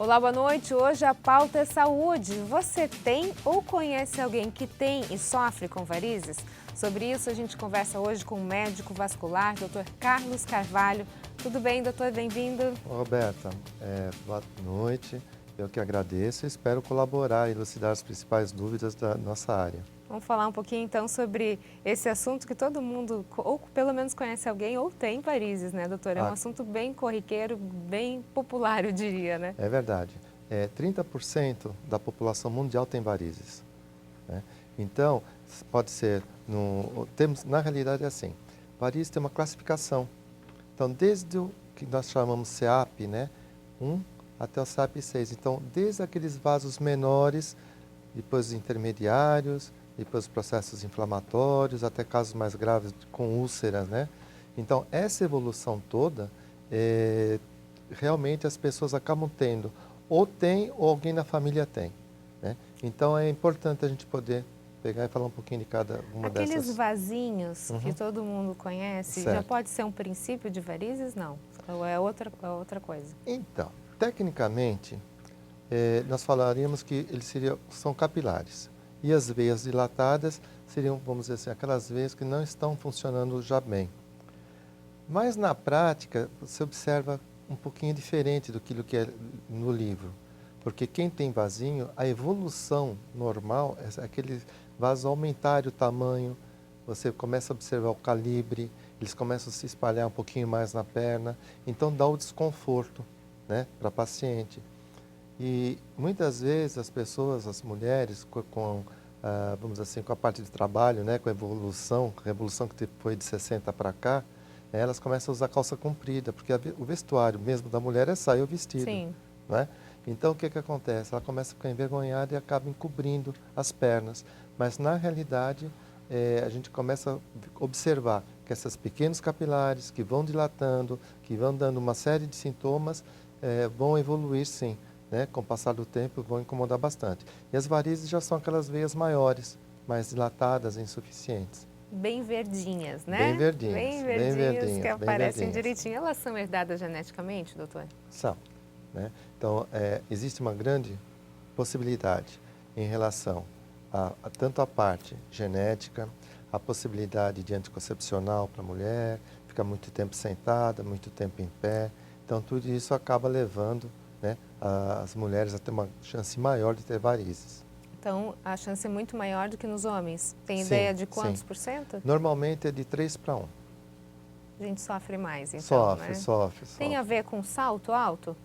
Olá, boa noite. Hoje a pauta é saúde. Você tem ou conhece alguém que tem e sofre com varizes? Sobre isso a gente conversa hoje com o médico vascular, Dr. Carlos Carvalho. Tudo bem, doutor? Bem-vindo. Roberta, boa noite. Eu que agradeço e espero colaborar e elucidar as principais dúvidas da nossa área. Vamos falar um pouquinho então sobre esse assunto que todo mundo, ou pelo menos conhece alguém, ou tem varizes, né, doutor? É um assunto bem corriqueiro, bem popular, eu diria, né? É verdade. 30% da população mundial tem varizes, né? Então, pode ser, na realidade é assim, varizes tem uma classificação. Então, desde o que nós chamamos CEAP, né, 1 até o CEAP 6. Então, desde aqueles vasos menores, depois os intermediários, depois os processos inflamatórios, até casos mais graves com úlceras, né? Então, essa evolução toda, realmente as pessoas acabam tendo, ou tem, ou alguém na família tem, né? Então, é importante a gente poder pegar e falar um pouquinho de cada uma Aqueles dessas. vasinhos que todo mundo conhece, já Certo. pode ser um princípio de varizes? Não. Ou é outra coisa? Então, tecnicamente, nós falaríamos que eles são capilares. E as veias dilatadas seriam, vamos dizer assim, aquelas veias que não estão funcionando já bem. Mas na prática, você observa um pouquinho diferente do que é no livro. Porque quem tem vasinho, a evolução normal é aquele vaso aumentar o tamanho, você começa a observar o calibre, eles começam a se espalhar um pouquinho mais na perna, então dá o desconforto, né, para a paciente. E muitas vezes as pessoas, as mulheres, vamos dizer assim, com a parte de trabalho, né, com a revolução que foi de 60 para cá, elas começam a usar calça comprida, porque o vestuário mesmo da mulher é saia ou vestido. Sim. Né? Então o que acontece? Ela começa a ficar envergonhada e acaba encobrindo as pernas. Mas na realidade a gente começa a observar que esses pequenos capilares que vão dilatando, que vão dando uma série de sintomas, vão evoluir sim. Né? Com o passar do tempo vão incomodar bastante. E as varizes já são aquelas veias maiores, mais dilatadas e insuficientes. Bem verdinhas, né? Bem verdinhas, Bem bem verdinhas, verdinhas, que bem aparecem verdinhas. direitinho. Elas são herdadas geneticamente, doutor? São. Né? Então, existe uma grande possibilidade em relação a tanto a parte genética, a possibilidade de anticoncepcional para a mulher, ficar muito tempo sentada, muito tempo em pé. Então, tudo isso acaba levando, né, as mulheres a ter uma chance maior de ter varizes. Então, a chance é muito maior do que nos homens. Tem Sim, ideia de sim. quantos por cento? Normalmente é de 3 para 1. A gente sofre mais, então, Sofre, né? sofre. Tem a ver com salto alto?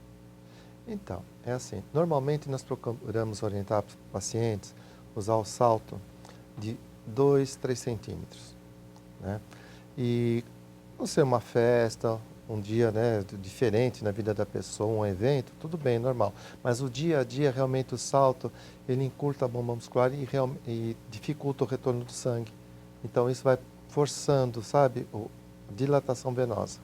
Então, é assim, normalmente nós procuramos orientar os pacientes a usar o salto de 2, 3 centímetros, né? E não ser uma festa, um dia, né, diferente na vida da pessoa, um evento, tudo bem, normal. Mas o dia a dia, realmente o salto, ele encurta a bomba muscular e dificulta o retorno do sangue. Então isso vai forçando, sabe, a dilatação venosa.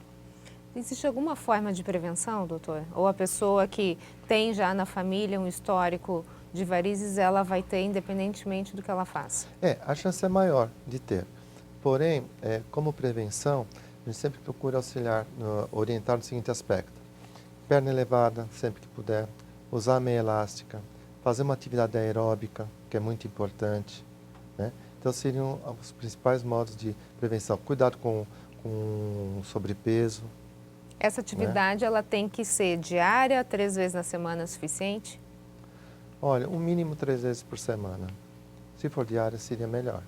Existe alguma forma de prevenção, doutor? Ou a pessoa que tem já na família um histórico de varizes, ela vai ter independentemente do que ela faça? A chance é maior de ter. Porém, como prevenção, a gente sempre procura auxiliar, orientar no seguinte aspecto. Perna elevada, sempre que puder. Usar a meia elástica. Fazer uma atividade aeróbica, que é muito importante, né? Então, seriam os principais modos de prevenção. Cuidado com sobrepeso. Essa atividade, ela tem que ser diária, 3 vezes na semana é suficiente? Olha, o mínimo 3 vezes por semana. Se for diária, seria melhor.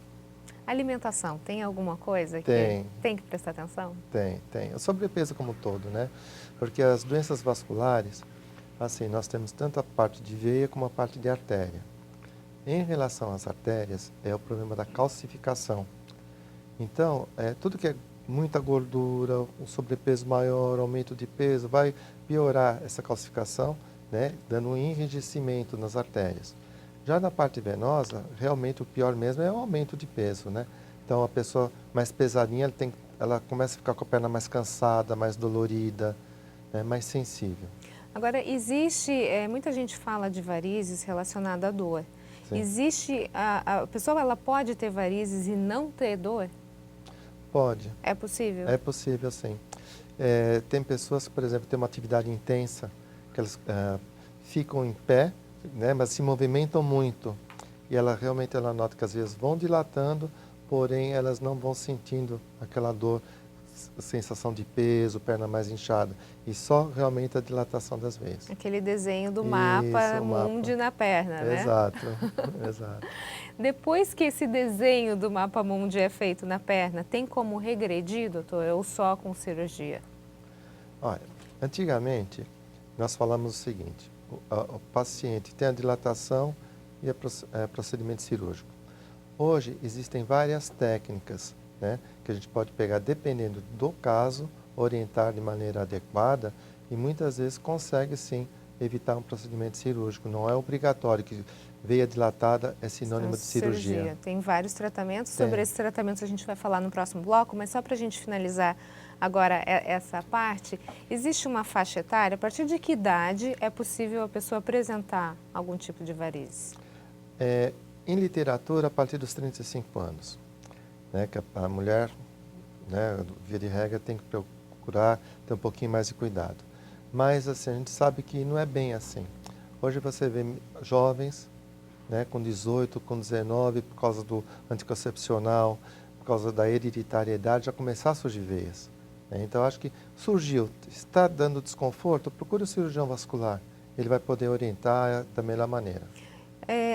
Alimentação, tem alguma coisa que tem que prestar atenção? Tem. O sobrepeso como um todo, né? Porque as doenças vasculares, assim, nós temos tanto a parte de veia como a parte de artéria. Em relação às artérias, é o problema da calcificação. Então, tudo que é muita gordura, um sobrepeso maior, aumento de peso, vai piorar essa calcificação, né? Dando um enrijecimento nas artérias. Já na parte venosa, realmente o pior mesmo é o aumento de peso, né? Então, a pessoa mais pesadinha, ela começa a ficar com a perna mais cansada, mais dolorida, né? Mais sensível. Agora, muita gente fala de varizes relacionada à dor. Sim. Existe, a pessoa ela pode ter varizes e não ter dor? Pode. É possível? É possível, sim. Tem pessoas que, por exemplo, têm uma atividade intensa, que elas ficam em pé, né, mas se movimentam muito. E ela realmente ela nota que às vezes vão dilatando, porém elas não vão sentindo aquela dor, sensação de peso, perna mais inchada. E só realmente a dilatação das veias. Aquele desenho do Isso, mapa o mundi mapa. na perna, né? Exato, exato. Depois que esse desenho do mapa mundi é feito na perna, tem como regredir, doutor, ou só com cirurgia? Olha, antigamente nós falamos o seguinte, o paciente tem a dilatação e procedimento cirúrgico. Hoje existem várias técnicas, né, que a gente pode pegar dependendo do caso, orientar de maneira adequada e muitas vezes consegue sim evitar um procedimento cirúrgico. Não é obrigatório que veia dilatada é sinônimo de cirurgia. Tem vários tratamentos. Tem. Sobre esses tratamentos a gente vai falar no próximo bloco, mas só para a gente finalizar agora essa parte, existe uma faixa etária? A partir de que idade é possível a pessoa apresentar algum tipo de varizes? Em literatura, a partir dos 35 anos, né, que a mulher, né, via de regra, tem que procurar ter um pouquinho mais de cuidado. Mas assim, a gente sabe que não é bem assim. Hoje você vê jovens, né, com 18, com 19, por causa do anticoncepcional, por causa da hereditariedade, já começar a surgir veias. Né? Então, acho que surgiu, está dando desconforto, procure o cirurgião vascular. Ele vai poder orientar da melhor maneira.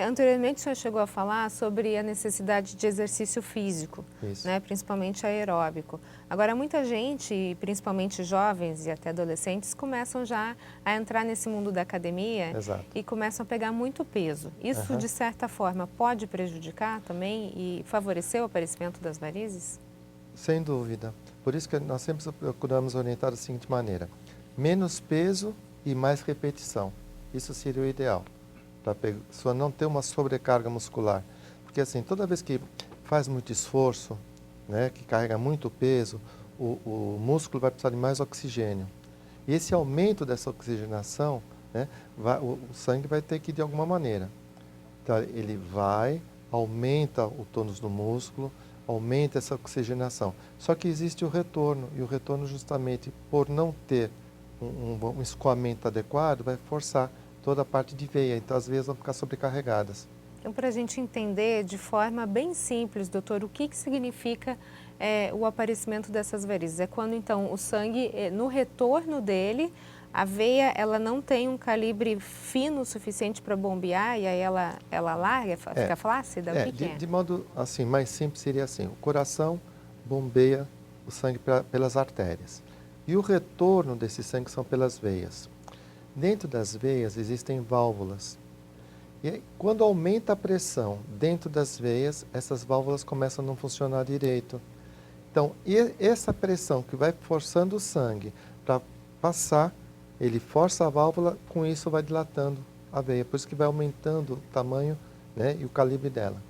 Anteriormente o senhor chegou a falar sobre a necessidade de exercício físico, né, principalmente aeróbico. Agora, muita gente, principalmente jovens e até adolescentes, começam já a entrar nesse mundo da academia. Exato. E começam a pegar muito peso. Isso, de certa forma, pode prejudicar também e favorecer o aparecimento das varizes? Sem dúvida. Por isso que nós sempre procuramos orientar da seguinte maneira: menos peso e mais repetição. Isso seria o ideal, para a pessoa não ter uma sobrecarga muscular. Porque assim, toda vez que faz muito esforço, né, que carrega muito peso, o músculo vai precisar de mais oxigênio. E esse aumento dessa oxigenação, né, o sangue vai ter que ir de alguma maneira. Então, ele aumenta o tônus do músculo, aumenta essa oxigenação. Só que existe o retorno, e o retorno justamente por não ter um escoamento adequado, vai forçar toda a parte de veia, então as veias vão ficar sobrecarregadas. Então, para a gente entender de forma bem simples, doutor, o que significa o aparecimento dessas varizes? É quando, então, o sangue, no retorno dele, a veia ela não tem um calibre fino o suficiente para bombear e aí ela larga, fica flácida? O que é? De modo assim, mais simples seria assim, o coração bombeia o sangue pelas artérias e o retorno desse sangue são pelas veias. Dentro das veias existem válvulas. E quando aumenta a pressão dentro das veias, essas válvulas começam a não funcionar direito. Então, essa pressão que vai forçando o sangue para passar, ele força a válvula, com isso vai dilatando a veia. Por isso que vai aumentando o tamanho, né, e o calibre dela.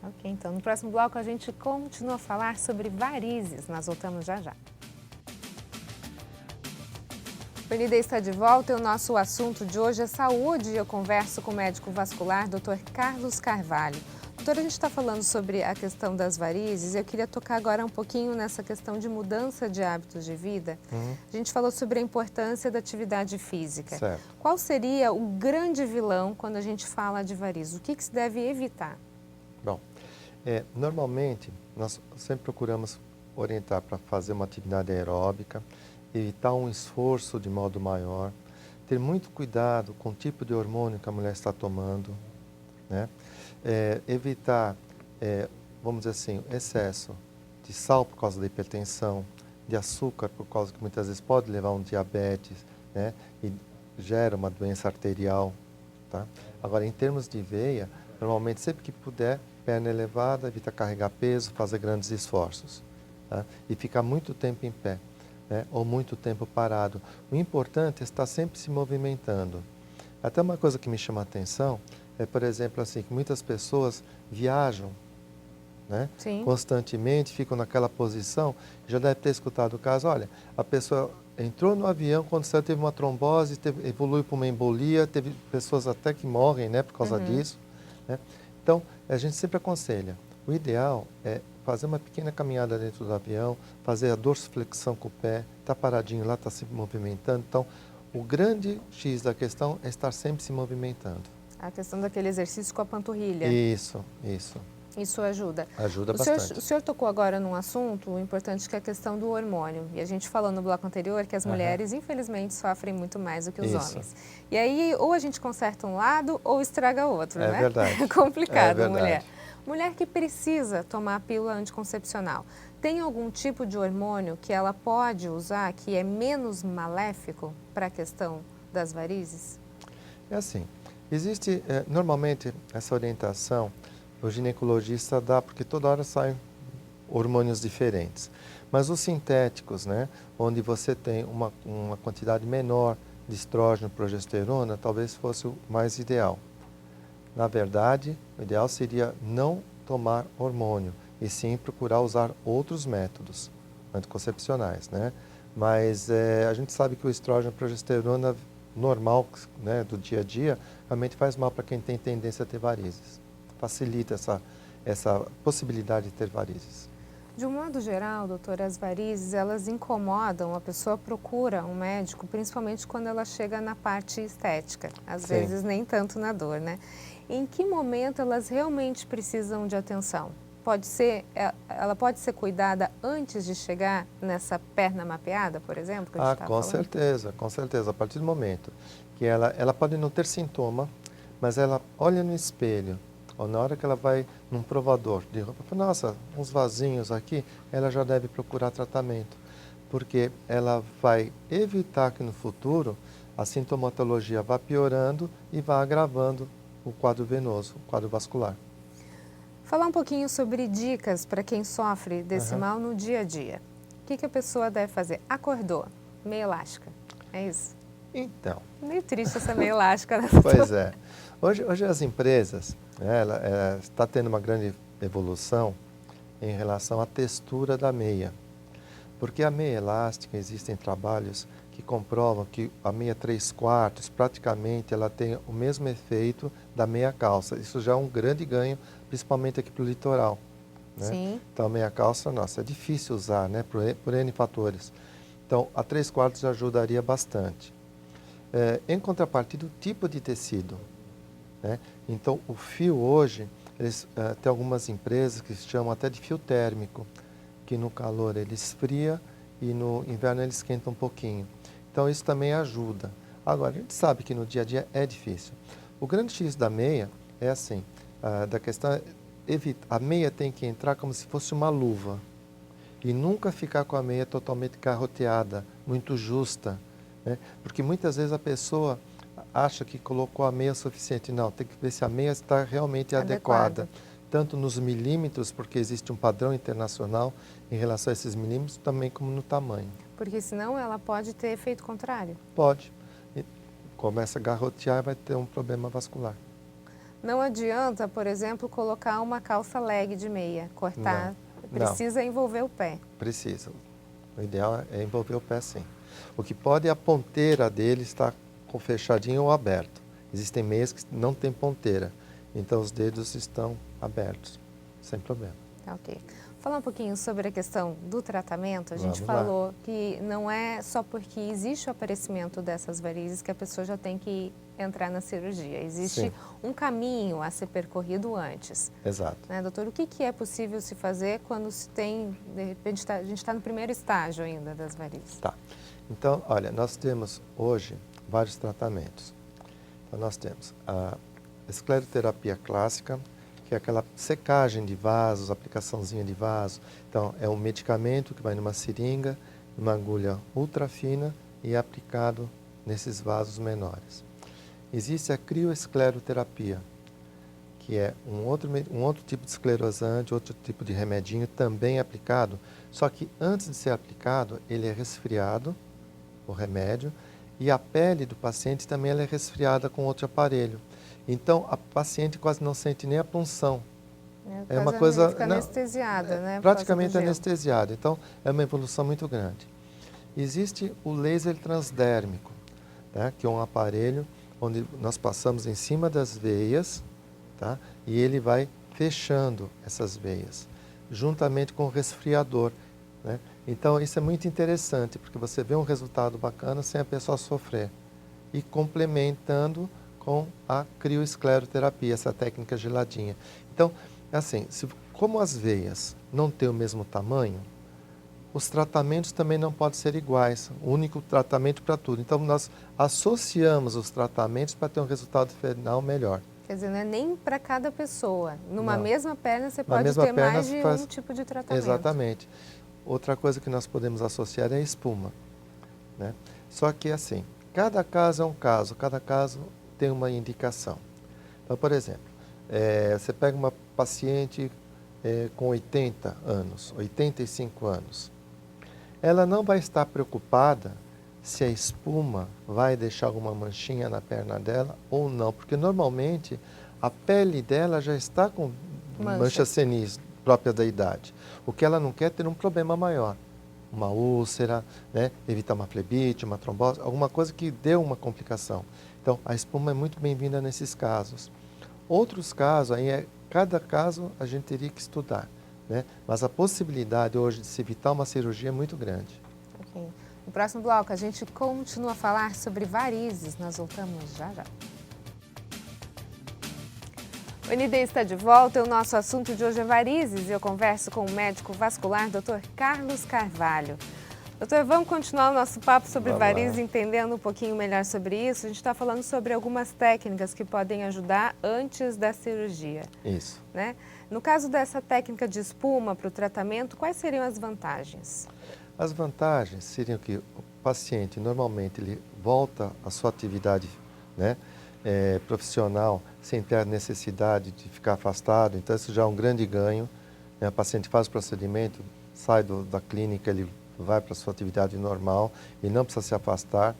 Ok, então no próximo bloco a gente continua a falar sobre varizes. Nós voltamos já já. O ND está de volta e o nosso assunto de hoje é saúde. Eu converso com o médico vascular, Dr. Carlos Carvalho. Doutor, a gente está falando sobre a questão das varizes. Eu queria tocar agora um pouquinho nessa questão de mudança de hábitos de vida. A gente falou sobre a importância da atividade física. Certo. Qual seria o grande vilão quando a gente fala de varizes? O que se deve evitar? Bom, normalmente nós sempre procuramos orientar para fazer uma atividade aeróbica, evitar um esforço de modo maior, ter muito cuidado com o tipo de hormônio que a mulher está tomando, né? Evitar, vamos dizer assim, excesso de sal por causa da hipertensão, de açúcar por causa que muitas vezes pode levar a um diabetes, né? E gera uma doença arterial, tá? Agora, em termos de veia, normalmente sempre que puder, perna elevada, evita carregar peso, fazer grandes esforços, tá? E ficar muito tempo em pé, né? Ou muito tempo parado. O importante é estar sempre se movimentando. Até uma coisa que me chama a atenção é, por exemplo, assim, que muitas pessoas viajam, né, constantemente, ficam naquela posição. Já deve ter escutado o caso, olha, a pessoa entrou no avião, quando saiu teve uma trombose, evoluiu para uma embolia, teve pessoas até que morrem, né, por causa disso, né? Então, a gente sempre aconselha, o ideal é fazer uma pequena caminhada dentro do avião, fazer a dorsiflexão com o pé, está paradinho lá, está se movimentando. Então, O grande X da questão é estar sempre se movimentando. A questão daquele exercício com a panturrilha. Isso. Isso ajuda. Ajuda bastante. O senhor tocou agora num assunto importante que é a questão do hormônio. E a gente falou no bloco anterior que as mulheres, infelizmente, sofrem muito mais do que os homens. E aí, ou a gente conserta um lado ou estraga o outro, né? É verdade. É complicado, é verdade. mulher. Mulher que precisa tomar a pílula anticoncepcional, tem algum tipo de hormônio que ela pode usar que é menos maléfico para a questão das varizes? É assim, existe normalmente essa orientação, o ginecologista dá, porque toda hora saem hormônios diferentes. Mas os sintéticos, né, onde você tem uma quantidade menor de estrógeno e progesterona, talvez fosse o mais ideal. Na verdade, o ideal seria não tomar hormônio, e sim procurar usar outros métodos anticoncepcionais, né? Mas a gente sabe que o estrógeno e a progesterona normal, né, do dia a dia, realmente faz mal para quem tem tendência a ter varizes. Facilita essa possibilidade de ter varizes. De um modo geral, doutora, as varizes, elas incomodam, a pessoa procura um médico, principalmente quando ela chega na parte estética, às vezes nem tanto na dor, né? Em que momento elas realmente precisam de atenção? Ela pode ser cuidada antes de chegar nessa perna mapeada, por exemplo, que a gente com certeza, com certeza. A partir do momento que ela pode não ter sintoma, mas ela olha no espelho, ou na hora que ela vai num provador de roupa, nossa, uns vasinhos aqui, ela já deve procurar tratamento, porque ela vai evitar que no futuro a sintomatologia vá piorando e vá agravando o quadro venoso, o quadro vascular. Falar um pouquinho sobre dicas para quem sofre desse mal no dia a dia. O que a pessoa deve fazer? Acordou, meia elástica, é isso? Então. Meio triste essa meia elástica, né? Pois é. Hoje as empresas, ela está tendo uma grande evolução em relação à textura da meia. Porque a meia elástica, existem trabalhos que comprovam que a meia 3/4, praticamente, ela tem o mesmo efeito da meia calça. Isso já é um grande ganho, principalmente aqui para o litoral, né? Sim. Então, a meia calça, nossa, é difícil usar, né, por N fatores. Então, a 3/4 já ajudaria bastante. Em contrapartida, o tipo de tecido, né? Então, o fio hoje, tem algumas empresas que se chamam até de fio térmico, que no calor ele esfria e no inverno ele esquenta um pouquinho. Então, isso também ajuda. Agora, a gente sabe que no dia a dia é difícil. O grande X da meia é assim, da questão, a meia tem que entrar como se fosse uma luva e nunca ficar com a meia totalmente garroteada, muito justa, né? Porque muitas vezes a pessoa acha que colocou a meia suficiente. Não, tem que ver se a meia está realmente adequada. Tanto nos milímetros, porque existe um padrão internacional em relação a esses milímetros, também como no tamanho. Porque senão ela pode ter efeito contrário? Pode. E começa a garrotear e vai ter um problema vascular. Não adianta, por exemplo, colocar uma calça leg de meia, cortar. Precisa envolver o pé. Precisa. O ideal é envolver o pé, sim. O que pode é a ponteira dele estar fechadinho ou aberto. Existem meias que não têm ponteira, então os dedos estão abertos, sem problema. Ok. Falar um pouquinho sobre a questão do tratamento, a gente Vamos falou lá. que não é só porque existe o aparecimento dessas varizes que a pessoa já tem que entrar na cirurgia. Existe um caminho a ser percorrido antes. Exato. Né, doutor, o que é possível se fazer quando se tem, de repente, a gente está no primeiro estágio ainda das varizes? Tá. Então, olha, nós temos hoje vários tratamentos. Então, nós temos a escleroterapia clássica, que é aquela secagem de vasos, aplicaçãozinha de vaso. Então, é um medicamento que vai numa seringa, numa agulha ultra fina e é aplicado nesses vasos menores. Existe a crioescleroterapia, que é um outro tipo de esclerosante, outro tipo de remedinho também aplicado, só que antes de ser aplicado, ele é resfriado, o remédio, e a pele do paciente também ela é resfriada com outro aparelho. Então, a paciente quase não sente nem a punção. É uma coisa... Fica anestesiada, né? Praticamente anestesiada. Então, é uma evolução muito grande. Existe o laser transdérmico, né, que é um aparelho onde nós passamos em cima das veias, tá, e ele vai fechando essas veias, juntamente com o resfriador, né? Então, isso é muito interessante, porque você vê um resultado bacana sem a pessoa sofrer. e complementando com a crioescleroterapia, essa técnica geladinha. Então, assim, como as veias não têm o mesmo tamanho, os tratamentos também não podem ser iguais, o único tratamento para tudo. Então, nós associamos os tratamentos para ter um resultado final melhor. Quer dizer, não é nem para cada pessoa. Numa Não. mesma perna você Na pode mesma ter perna mais de faz- um tipo de tratamento. Exatamente. Outra coisa que nós podemos associar é a espuma, né? Só que assim, cada caso é um caso, cada caso tem uma indicação. Então, por exemplo, você pega uma paciente com 80 anos, 85 anos. Ela não vai estar preocupada se a espuma vai deixar alguma manchinha na perna dela ou não, porque normalmente a pele dela já está com manchas senis próprias da idade. O que ela não quer é ter um problema maior, uma úlcera, né? Evitar uma flebite, uma trombose, alguma coisa que dê uma complicação. Então, a espuma é muito bem-vinda nesses casos. Outros casos, cada caso a gente teria que estudar, né? Mas a possibilidade hoje de se evitar uma cirurgia é muito grande. Ok. No próximo bloco, a gente continua a falar sobre varizes. Nós voltamos já já. O ND está de volta e o nosso assunto de hoje é varizes. Eu converso com o médico vascular, Dr. Carlos Carvalho. Doutor, vamos continuar o nosso papo sobre varizes, entendendo um pouquinho melhor sobre isso. A gente está falando sobre algumas técnicas que podem ajudar antes da cirurgia. Isso. Né? No caso dessa técnica de espuma para o tratamento, quais seriam as vantagens? As vantagens seriam que o paciente, normalmente, ele volta à sua atividade, né, profissional, sem ter a necessidade de ficar afastado. Então, isso já é um grande ganho. O paciente faz o procedimento, sai da clínica, ele vai para a sua atividade normal e não precisa se afastar.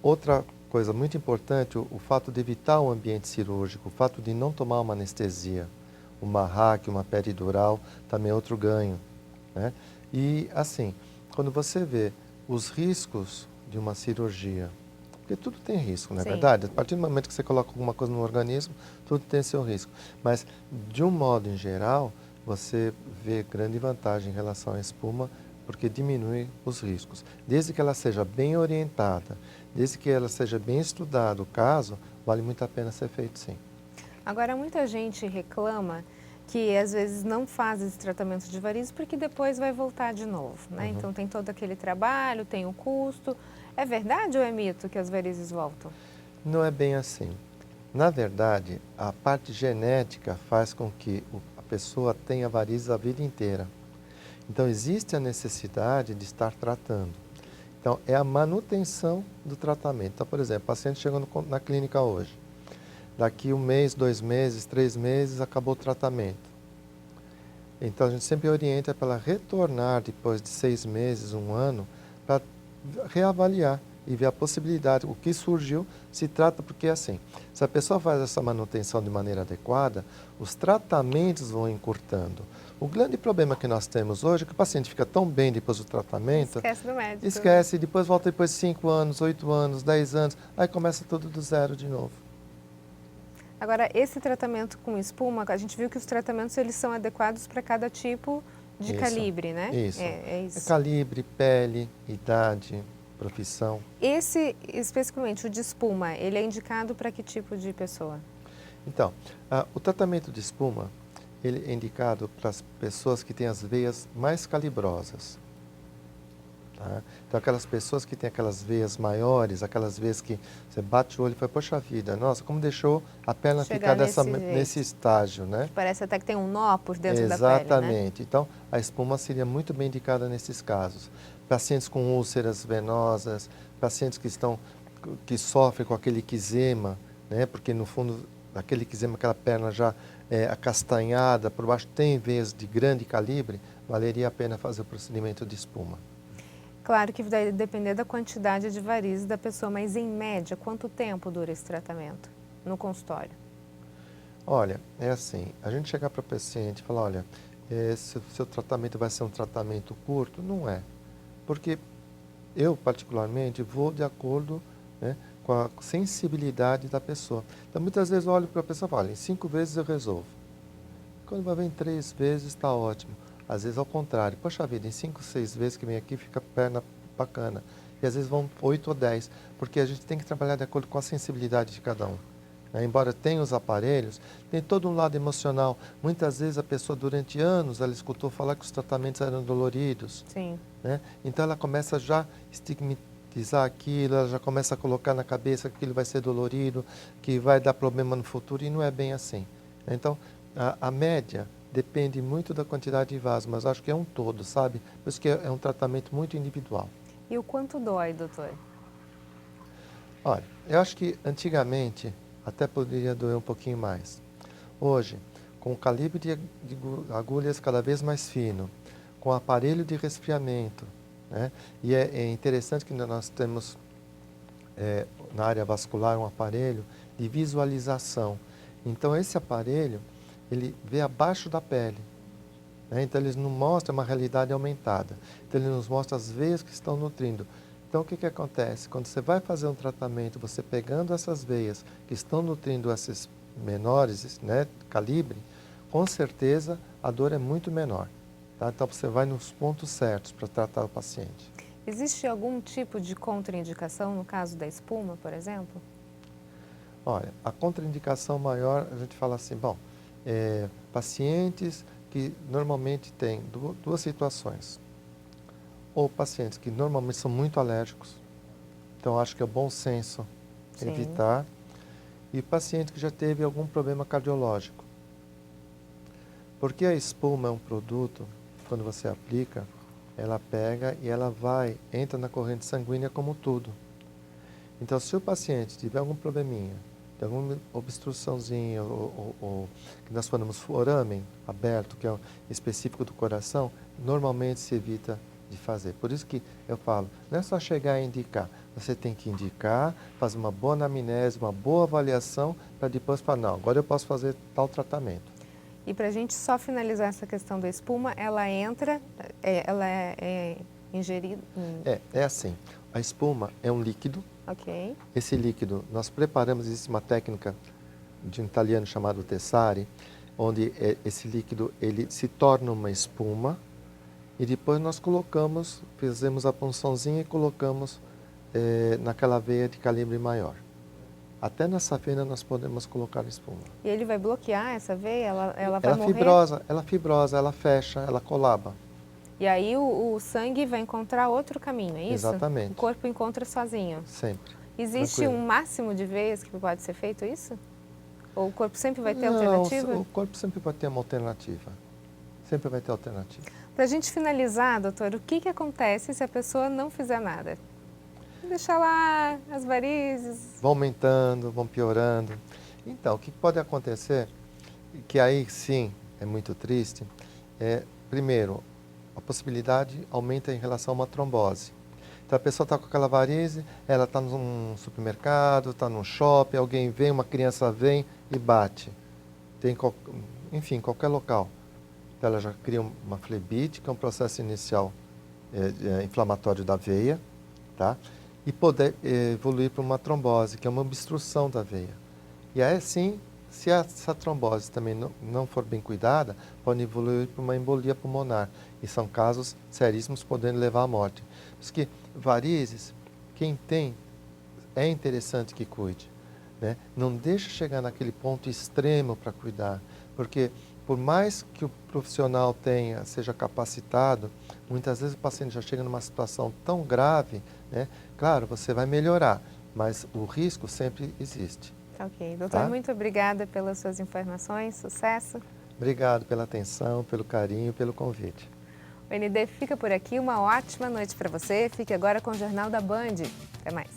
Outra coisa muito importante, o fato de evitar o ambiente cirúrgico, o fato de não tomar uma anestesia, uma RAC, uma peridural, também é outro ganho, né? E assim, quando você vê os riscos de uma cirurgia, porque tudo tem risco, não é verdade? A partir do momento que você coloca alguma coisa no organismo, tudo tem seu risco. Mas, de um modo em geral, você vê grande vantagem em relação à espuma, porque diminui os riscos. Desde que ela seja bem orientada, desde que ela seja bem estudado o caso, vale muito a pena ser feito, sim. Agora, muita gente reclama que às vezes não faz esse tratamento de varizes porque depois vai voltar de novo, né? Uhum. Então tem todo aquele trabalho, tem o custo. É verdade ou é mito que as varizes voltam? Não é bem assim. Na verdade, a parte genética faz com que a pessoa tenha varizes a vida inteira. Então existe a necessidade de estar tratando. Então é a manutenção do tratamento. Então, por exemplo, o paciente chegando na clínica hoje. Daqui 1 mês, 2 meses, 3 meses, acabou o tratamento. Então, a gente sempre orienta para ela retornar depois de 6 meses, 1 ano, para reavaliar e ver a possibilidade, o que surgiu, se trata, porque assim, se a pessoa faz essa manutenção de maneira adequada, os tratamentos vão encurtando. O grande problema que nós temos hoje é que o paciente fica tão bem depois do tratamento... Esquece do médico. Esquece, depois volta depois de 5 anos, 8 anos, 10 anos, aí começa tudo do zero de novo. Agora, esse tratamento com espuma, a gente viu que os tratamentos eles são adequados para cada tipo de calibre, né? Isso. É isso. Calibre, pele, idade, profissão. Esse, especificamente, o de espuma, ele é indicado para que tipo de pessoa? Então, o tratamento de espuma, ele é indicado para as pessoas que têm as veias mais calibrosas. Tá? Então, aquelas pessoas que têm aquelas veias maiores, aquelas veias que você bate o olho e fala, poxa vida, nossa, como deixou a perna ficar nesse estágio, né? Parece até que tem um nó por dentro da pele, Exatamente. Né? Então, a espuma seria muito bem indicada nesses casos. Pacientes com úlceras venosas, pacientes que sofrem com aquele eczema, né? Porque no fundo, aquele eczema, aquela perna já acastanhada, por baixo tem veias de grande calibre, valeria a pena fazer o procedimento de espuma. Claro que vai depender da quantidade de varizes da pessoa, mas em média, quanto tempo dura esse tratamento no consultório? Olha, é assim, a gente chegar para o paciente e falar, olha, seu tratamento vai ser um tratamento curto, não é. Porque eu, particularmente, vou de acordo, né, com a sensibilidade da pessoa. Então, muitas vezes eu olho para a pessoa e falo, em 5 vezes eu resolvo. Quando vai vir 3 vezes, está ótimo. Às vezes, ao contrário. Poxa vida, em 5, 6 vezes que vem aqui, fica a perna bacana. e às vezes vão 8 ou 10, porque a gente tem que trabalhar de acordo com a sensibilidade de cada um. Embora tenha os aparelhos, tem todo um lado emocional. Muitas vezes a pessoa, durante anos, ela escutou falar que os tratamentos eram doloridos. Sim. Então ela começa já a estigmatizar aquilo, ela já começa a colocar na cabeça que aquilo vai ser dolorido, que vai dar problema no futuro, e não é bem assim. Então, a média depende muito da quantidade de vaso, mas acho que é um todo, sabe? Por isso que é um tratamento muito individual. E o quanto dói, doutor? Olha, eu acho que antigamente até poderia doer um pouquinho mais. Hoje, com o calibre de agulhas cada vez mais fino, com aparelho de resfriamento, e é interessante que nós temos na área vascular um aparelho de visualização. Então esse aparelho, ele vê abaixo da pele. Então ele nos mostra uma realidade aumentada. Então ele nos mostra as veias que estão nutrindo. Então o que acontece? Quando você vai fazer um tratamento, você pegando essas veias que estão nutrindo esses menores, calibre, com certeza a dor é muito menor. Tá? Então você vai nos pontos certos para tratar o paciente. Existe algum tipo de contraindicação no caso da espuma, por exemplo? Olha, a contraindicação maior, a gente fala assim, pacientes que normalmente têm duas situações. Ou pacientes que normalmente são muito alérgicos, então acho que é bom senso evitar. E paciente que já teve algum problema cardiológico. Porque a espuma é um produto, quando você aplica, ela pega e ela entra na corrente sanguínea como tudo. Então, se o paciente tiver algum probleminha, tem alguma obstruçãozinha, ou que nós falamos foramen aberto, que é específico do coração, normalmente se evita de fazer. Por isso que eu falo, não é só chegar e indicar, você tem que indicar, fazer uma boa anamnese, uma boa avaliação, para depois falar, não, agora eu posso fazer tal tratamento. E para a gente só finalizar essa questão da espuma, ela entra, ela é ingerida? É assim, a espuma é um líquido. Ok. Esse líquido, nós preparamos, existe uma técnica de um italiano chamado Tessari, onde esse líquido ele se torna uma espuma, e depois nós fizemos a punçãozinha e colocamos naquela veia de calibre maior. Até nessa veia nós podemos colocar espuma. E ele vai bloquear essa veia? Ela vai morrer? Ela fibrosa, ela fecha, ela colaba. E aí o sangue vai encontrar outro caminho, é isso? Exatamente. O corpo encontra sozinho? Sempre. Existe Tranquilo. um máximo de veias que pode ser feito isso? Ou o corpo sempre vai ter alternativa? O corpo sempre vai ter uma alternativa. Sempre vai ter alternativa. Para a gente finalizar, doutor, o que acontece se a pessoa não fizer nada? Deixar lá as varizes. Vão aumentando, vão piorando. Então, o que pode acontecer, que aí sim é muito triste, primeiro, a possibilidade aumenta em relação a uma trombose. Então a pessoa está com aquela varize, ela está num supermercado, está num shopping, alguém vem, uma criança vem e bate. Enfim, qualquer local. Então ela já cria uma flebite, que é um processo inicial inflamatório da veia, tá? E poder evoluir para uma trombose, que é uma obstrução da veia. E aí sim, se essa trombose também não for bem cuidada, pode evoluir para uma embolia pulmonar. E são casos seríssimos, podendo levar à morte. Por isso que varizes, quem tem, é interessante que cuide. Não deixe chegar naquele ponto extremo para cuidar. Porque por mais que o profissional seja capacitado, muitas vezes o paciente já chega numa situação tão grave, claro, você vai melhorar, mas o risco sempre existe. Ok. Doutor, muito obrigada pelas suas informações. Sucesso. Obrigado pela atenção, pelo carinho, pelo convite. O ND fica por aqui. Uma ótima noite para você. Fique agora com o Jornal da Band. Até mais.